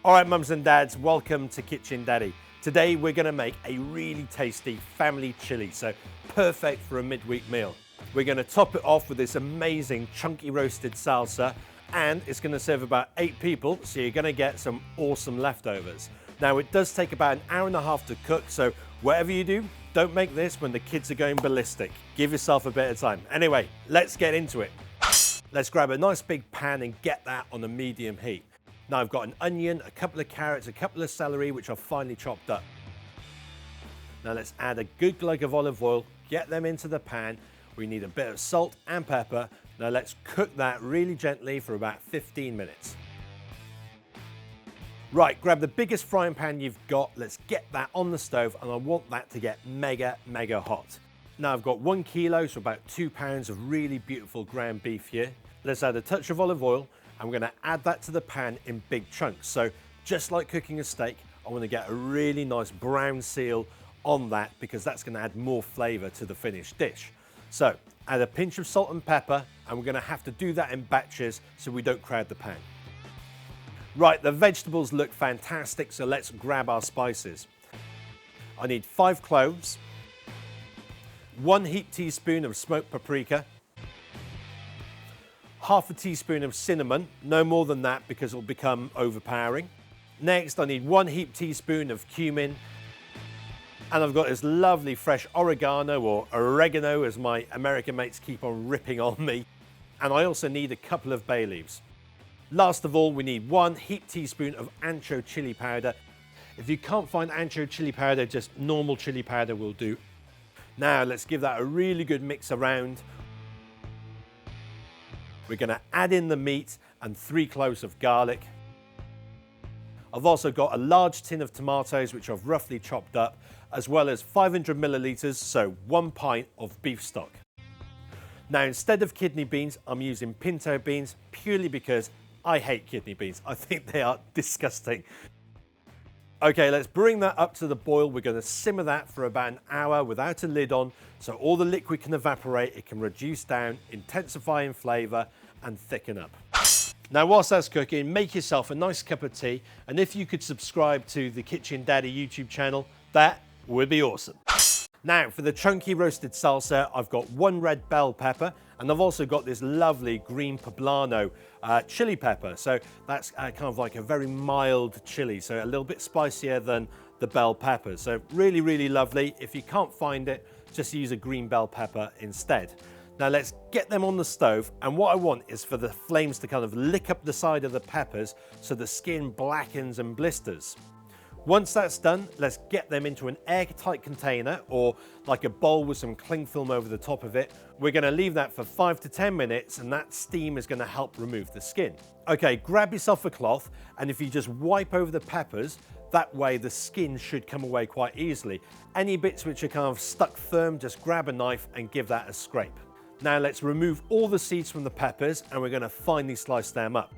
All right, mums and dads, welcome to Kitchen Daddy. Today we're gonna make a really tasty family chili, so perfect for a midweek meal. We're gonna top it off with this amazing chunky roasted salsa, and it's gonna serve about 8 people, so you're gonna get some awesome leftovers. Now it does take about an hour and a half to cook, so whatever you do, don't make this when the kids are going ballistic. Give yourself a bit of time. Anyway, let's get into it. Let's grab a nice big pan and get that on a medium heat. Now I've got an onion, a couple of carrots, a couple of celery, which I've finely chopped up. Now let's add a good glug of olive oil, get them into the pan. We need a bit of salt and pepper. Now let's cook that really gently for about 15 minutes. Right, grab the biggest frying pan you've got. Let's get that on the stove, and I want that to get mega hot. Now I've got 1 kilo, so about 2 pounds of really beautiful ground beef here. Let's add a touch of olive oil. I'm going to add that to the pan in big chunks. So just like cooking a steak, I want to get a really nice brown seal on that because that's going to add more flavor to the finished dish. So add a pinch of salt and pepper, and we're going to have to do that in batches so we don't crowd the pan. Right, the vegetables look fantastic, so let's grab our spices. I need 5 cloves, 1 heaped teaspoon of smoked paprika, half a teaspoon of cinnamon, no more than that because it'll become overpowering. Next, I need 1 heaped teaspoon of cumin, and I've got this lovely fresh oregano, or oregano as my American mates keep on ripping on me. And I also need a couple of bay leaves. Last of all, we need 1 heaped teaspoon of ancho chili powder. If you can't find ancho chili powder, just normal chili powder will do. Now let's give that a really good mix around. We're going to add in the meat and 3 cloves of garlic. I've also got a large tin of tomatoes, which I've roughly chopped up, as well as 500 millilitres, so 1 pint of beef stock. Now, instead of kidney beans, I'm using pinto beans purely because I hate kidney beans. I think they are disgusting. Okay, let's bring that up to the boil. We're going to simmer that for about an hour without a lid on, so all the liquid can evaporate, it can reduce down, intensify in flavour and thicken up. Now whilst that's cooking, make yourself a nice cup of tea, and if you could subscribe to the Kitchen Daddy YouTube channel, that would be awesome. Now for the chunky roasted salsa, I've got 1 red bell pepper, and I've also got this lovely green poblano chili pepper. So that's kind of like a very mild chili, so a little bit spicier than the bell peppers. So really lovely. If you can't find it, just use a green bell pepper instead. Now let's get them on the stove, and what I want is for the flames to kind of lick up the side of the peppers so the skin blackens and blisters. Once that's done, let's get them into an airtight container or like a bowl with some cling film over the top of it. We're going to leave that for 5 to 10 minutes, and that steam is going to help remove the skin. Okay, grab yourself a cloth, and if you just wipe over the peppers, that way the skin should come away quite easily. Any bits which are kind of stuck firm, just grab a knife and give that a scrape. Now let's remove all the seeds from the peppers, and we're going to finely slice them up.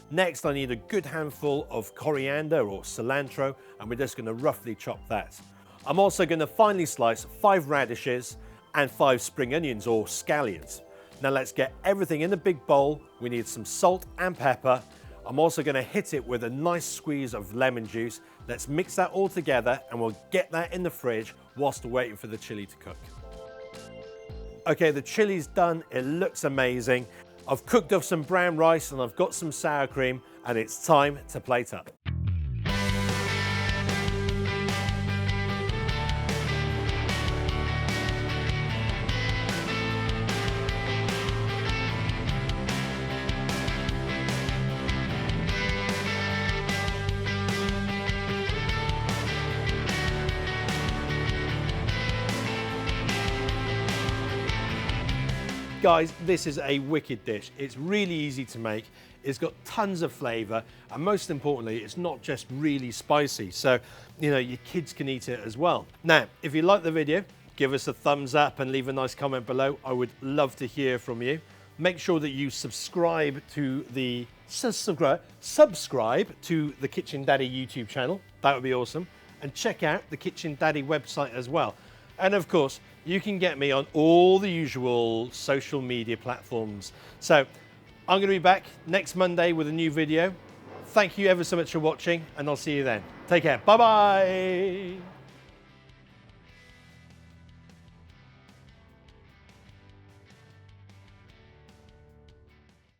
Next, I need a good handful of coriander or cilantro, and we're just going to roughly chop that. I'm also going to finely slice 5 radishes and 5 spring onions or scallions. Now let's get everything in a big bowl. We need some salt and pepper. I'm also going to hit it with a nice squeeze of lemon juice. Let's mix that all together, and we'll get that in the fridge whilst we're waiting for the chili to cook. Okay, the chili's done. It looks amazing. I've cooked up some brown rice, and I've got some sour cream, and it's time to plate up. Guys, this is a wicked dish. It's really easy to make. It's got tons of flavor, and most importantly, it's not just really spicy. So, you know, your kids can eat it as well. Now, if you like the video, give us a thumbs up and leave a nice comment below. I would love to hear from you. Make sure that you subscribe to the Kitchen Daddy YouTube channel. That would be awesome. And check out the Kitchen Daddy website as well. And of course, you can get me on all the usual social media platforms. So I'm going to be back next Monday with a new video. thank you ever so much for watching, and I'll see you then. Take care. Bye-bye.